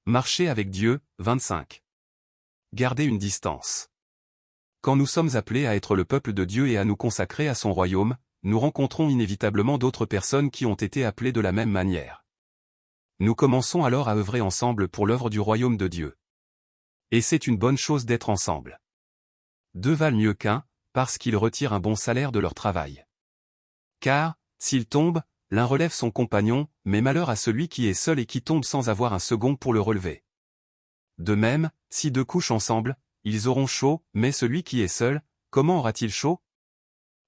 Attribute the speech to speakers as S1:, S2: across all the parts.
S1: Marcher avec Dieu, 25. Garder une distance. Quand nous sommes appelés à être le peuple de Dieu et à nous consacrer à son royaume, nous rencontrons inévitablement d'autres personnes qui ont été appelées de la même manière. Nous commençons alors à œuvrer ensemble pour l'œuvre du royaume de Dieu. Et c'est une bonne chose d'être ensemble. Deux valent mieux qu'un, parce qu'ils retirent un bon salaire de leur travail. Car, s'il tombe, l'un relève son compagnon, mais malheur à celui qui est seul et qui tombe sans avoir un second pour le relever. De même, si deux couchent ensemble, ils auront chaud, mais celui qui est seul, comment aura-t-il chaud?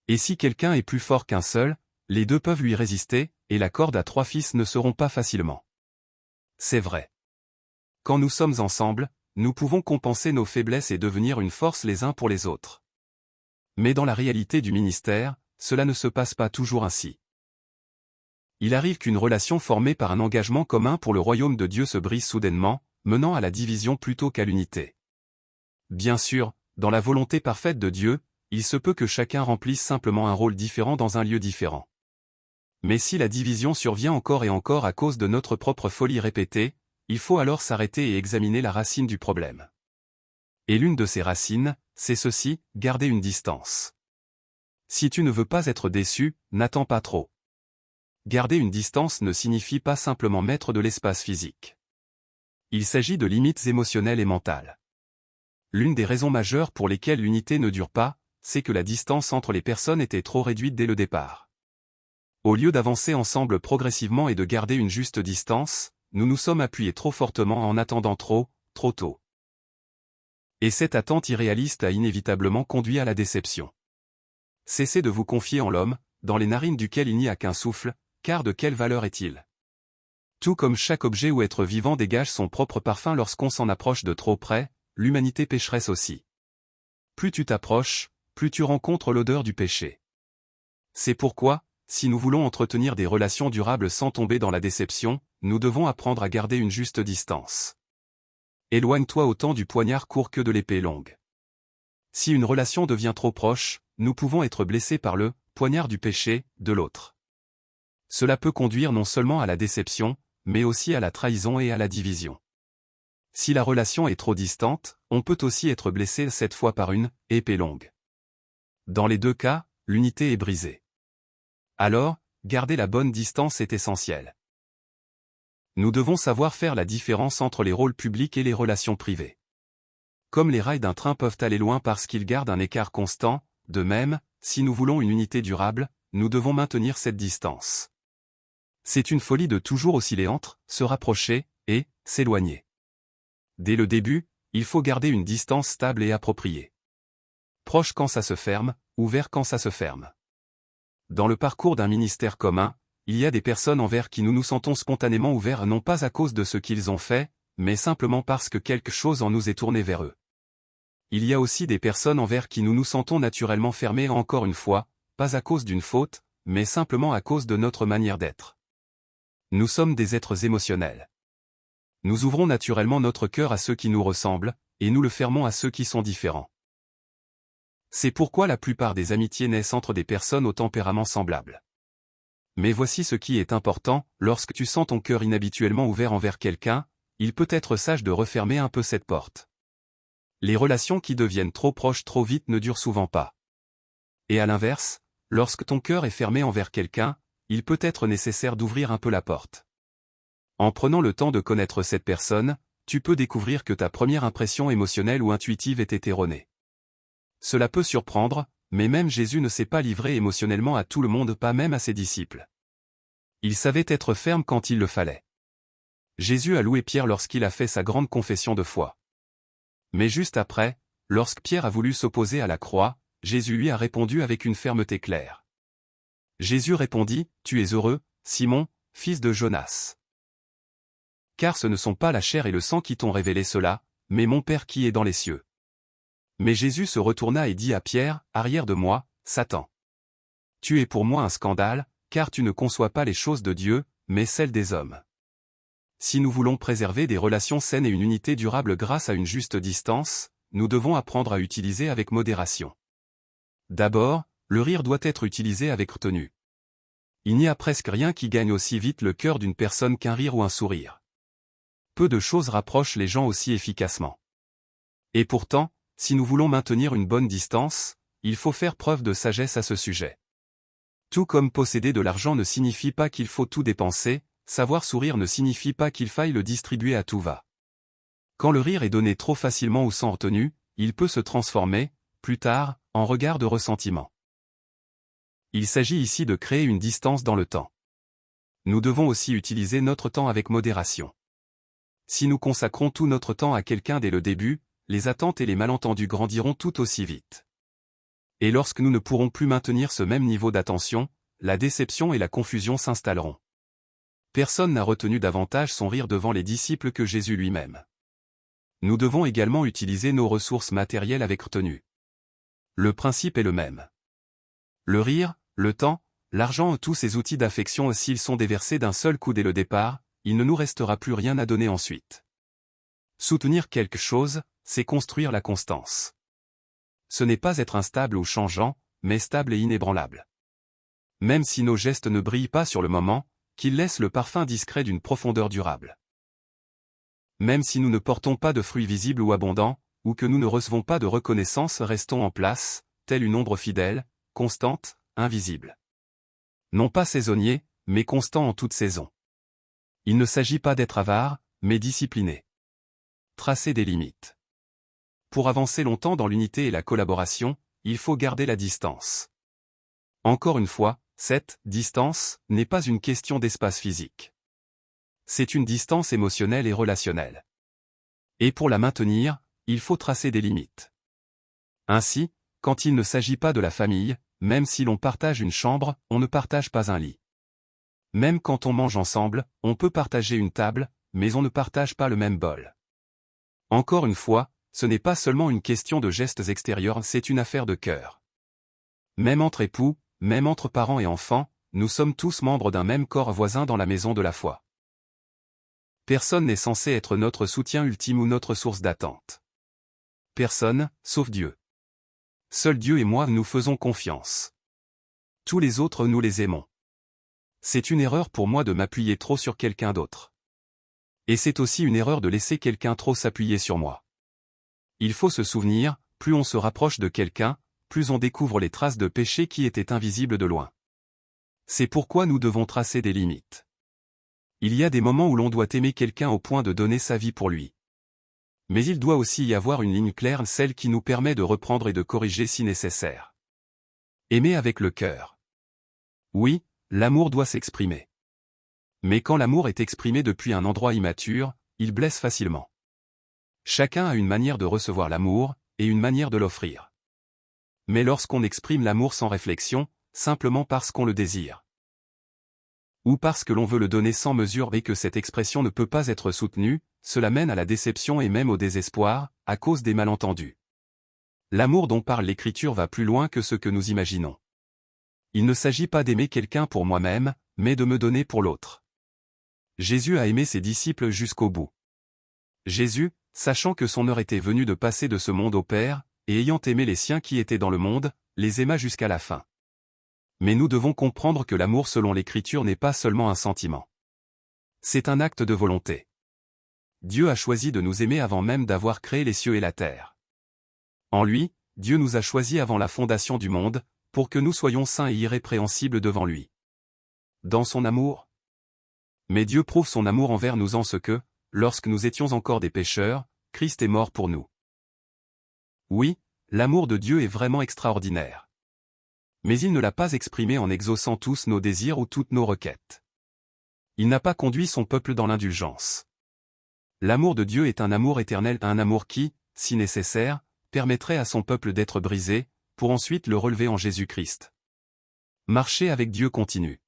S1: Et si quelqu'un est plus fort qu'un seul, les deux peuvent lui résister, et la corde à 3 fils ne se rompt pas facilement. C'est vrai. Quand nous sommes ensemble, nous pouvons compenser nos faiblesses et devenir une force les uns pour les autres. Mais dans la réalité du ministère, cela ne se passe pas toujours ainsi. Il arrive qu'une relation formée par un engagement commun pour le royaume de Dieu se brise soudainement, menant à la division plutôt qu'à l'unité. Bien sûr, dans la volonté parfaite de Dieu, il se peut que chacun remplisse simplement un rôle différent dans un lieu différent. Mais si la division survient encore et encore à cause de notre propre folie répétée, il faut alors s'arrêter et examiner la racine du problème. Et l'une de ces racines, c'est ceci, garder une distance. Si tu ne veux pas être déçu, n'attends pas trop. Garder une distance ne signifie pas simplement mettre de l'espace physique. Il s'agit de limites émotionnelles et mentales. L'une des raisons majeures pour lesquelles l'unité ne dure pas, c'est que la distance entre les personnes était trop réduite dès le départ. Au lieu d'avancer ensemble progressivement et de garder une juste distance, nous nous sommes appuyés trop fortement en attendant trop tôt. Et cette attente irréaliste a inévitablement conduit à la déception. Cessez de vous confier en l'homme, dans les narines duquel il n'y a qu'un souffle, car de quelle valeur est-il? Tout comme chaque objet ou être vivant dégage son propre parfum lorsqu'on s'en approche de trop près, l'humanité pécheresse aussi. Plus tu t'approches, plus tu rencontres l'odeur du péché. C'est pourquoi, si nous voulons entretenir des relations durables sans tomber dans la déception, nous devons apprendre à garder une juste distance. Éloigne-toi autant du poignard court que de l'épée longue. Si une relation devient trop proche, nous pouvons être blessés par le poignard du péché de l'autre. Cela peut conduire non seulement à la déception, mais aussi à la trahison et à la division. Si la relation est trop distante, on peut aussi être blessé cette fois par une épée longue. Dans les deux cas, l'unité est brisée. Alors, garder la bonne distance est essentiel. Nous devons savoir faire la différence entre les rôles publics et les relations privées. Comme les rails d'un train peuvent aller loin parce qu'ils gardent un écart constant, de même, si nous voulons une unité durable, nous devons maintenir cette distance. C'est une folie de toujours osciller entre se rapprocher et s'éloigner. Dès le début, il faut garder une distance stable et appropriée. Proche quand ça se ferme, ouvert quand ça se ferme. Dans le parcours d'un ministère commun, il y a des personnes envers qui nous nous sentons spontanément ouverts non pas à cause de ce qu'ils ont fait, mais simplement parce que quelque chose en nous est tourné vers eux. Il y a aussi des personnes envers qui nous nous sentons naturellement fermés encore une fois, pas à cause d'une faute, mais simplement à cause de notre manière d'être. Nous sommes des êtres émotionnels. Nous ouvrons naturellement notre cœur à ceux qui nous ressemblent, et nous le fermons à ceux qui sont différents. C'est pourquoi la plupart des amitiés naissent entre des personnes au tempérament semblable. Mais voici ce qui est important, lorsque tu sens ton cœur inhabituellement ouvert envers quelqu'un, il peut être sage de refermer un peu cette porte. Les relations qui deviennent trop proches trop vite ne durent souvent pas. Et à l'inverse, lorsque ton cœur est fermé envers quelqu'un, il peut être nécessaire d'ouvrir un peu la porte. En prenant le temps de connaître cette personne, tu peux découvrir que ta première impression émotionnelle ou intuitive était erronée. Cela peut surprendre, mais même Jésus ne s'est pas livré émotionnellement à tout le monde, pas même à ses disciples. Il savait être ferme quand il le fallait. Jésus a loué Pierre lorsqu'il a fait sa grande confession de foi. Mais juste après, lorsque Pierre a voulu s'opposer à la croix, Jésus lui a répondu avec une fermeté claire. Jésus répondit, « Tu es heureux, Simon, fils de Jonas. Car ce ne sont pas la chair et le sang qui t'ont révélé cela, mais mon Père qui est dans les cieux. » Mais Jésus se retourna et dit à Pierre, « Arrière de moi, Satan. Tu es pour moi un scandale, car tu ne conçois pas les choses de Dieu, mais celles des hommes. » Si nous voulons préserver des relations saines et une unité durable grâce à une juste distance, nous devons apprendre à utiliser avec modération. D'abord, le rire doit être utilisé avec retenue. Il n'y a presque rien qui gagne aussi vite le cœur d'une personne qu'un rire ou un sourire. Peu de choses rapprochent les gens aussi efficacement. Et pourtant, si nous voulons maintenir une bonne distance, il faut faire preuve de sagesse à ce sujet. Tout comme posséder de l'argent ne signifie pas qu'il faut tout dépenser, savoir sourire ne signifie pas qu'il faille le distribuer à tout va. Quand le rire est donné trop facilement ou sans retenue, il peut se transformer, plus tard, en regard de ressentiment. Il s'agit ici de créer une distance dans le temps. Nous devons aussi utiliser notre temps avec modération. Si nous consacrons tout notre temps à quelqu'un dès le début, les attentes et les malentendus grandiront tout aussi vite. Et lorsque nous ne pourrons plus maintenir ce même niveau d'attention, la déception et la confusion s'installeront. Personne n'a retenu davantage son rire devant les disciples que Jésus lui-même. Nous devons également utiliser nos ressources matérielles avec retenue. Le principe est le même. Le rire, le temps, l'argent tous ces outils d'affection s'ils sont déversés d'un seul coup dès le départ, il ne nous restera plus rien à donner ensuite. Soutenir quelque chose, c'est construire la constance. Ce n'est pas être instable ou changeant, mais stable et inébranlable. Même si nos gestes ne brillent pas sur le moment, qu'ils laissent le parfum discret d'une profondeur durable. Même si nous ne portons pas de fruits visibles ou abondants, ou que nous ne recevons pas de reconnaissance, restons en place, telle une ombre fidèle, constante, invisible. Non pas saisonnier, mais constant en toute saison. Il ne s'agit pas d'être avare, mais discipliné. Tracer des limites. Pour avancer longtemps dans l'unité et la collaboration, il faut garder la distance. Encore une fois, cette distance n'est pas une question d'espace physique. C'est une distance émotionnelle et relationnelle. Et pour la maintenir, il faut tracer des limites. Ainsi, quand il ne s'agit pas de la famille, même si l'on partage une chambre, on ne partage pas un lit. Même quand on mange ensemble, on peut partager une table, mais on ne partage pas le même bol. Encore une fois, ce n'est pas seulement une question de gestes extérieurs, c'est une affaire de cœur. Même entre époux, même entre parents et enfants, nous sommes tous membres d'un même corps voisin dans la maison de la foi. Personne n'est censé être notre soutien ultime ou notre source d'attente. Personne, sauf Dieu. Seul Dieu et moi nous faisons confiance. Tous les autres nous les aimons. C'est une erreur pour moi de m'appuyer trop sur quelqu'un d'autre. Et c'est aussi une erreur de laisser quelqu'un trop s'appuyer sur moi. Il faut se souvenir, plus on se rapproche de quelqu'un, plus on découvre les traces de péché qui étaient invisibles de loin. C'est pourquoi nous devons tracer des limites. Il y a des moments où l'on doit aimer quelqu'un au point de donner sa vie pour lui. Mais il doit aussi y avoir une ligne claire, celle qui nous permet de reprendre et de corriger si nécessaire. Aimer avec le cœur. Oui, l'amour doit s'exprimer. Mais quand l'amour est exprimé depuis un endroit immature, il blesse facilement. Chacun a une manière de recevoir l'amour, et une manière de l'offrir. Mais lorsqu'on exprime l'amour sans réflexion, simplement parce qu'on le désire, ou parce que l'on veut le donner sans mesure et que cette expression ne peut pas être soutenue, cela mène à la déception et même au désespoir, à cause des malentendus. L'amour dont parle l'Écriture va plus loin que ce que nous imaginons. Il ne s'agit pas d'aimer quelqu'un pour moi-même, mais de me donner pour l'autre. Jésus a aimé ses disciples jusqu'au bout. Jésus, sachant que son heure était venue de passer de ce monde au Père, et ayant aimé les siens qui étaient dans le monde, les aima jusqu'à la fin. Mais nous devons comprendre que l'amour selon l'Écriture n'est pas seulement un sentiment. C'est un acte de volonté. Dieu a choisi de nous aimer avant même d'avoir créé les cieux et la terre. En lui, Dieu nous a choisis avant la fondation du monde, pour que nous soyons saints et irrépréhensibles devant lui. Dans son amour. Mais Dieu prouve son amour envers nous en ce que, lorsque nous étions encore des pécheurs, Christ est mort pour nous. Oui, l'amour de Dieu est vraiment extraordinaire. Mais il ne l'a pas exprimé en exaucant tous nos désirs ou toutes nos requêtes. Il n'a pas conduit son peuple dans l'indulgence. L'amour de Dieu est un amour éternel, un amour qui, si nécessaire, permettrait à son peuple d'être brisé, pour ensuite le relever en Jésus-Christ. Marcher avec Dieu continue.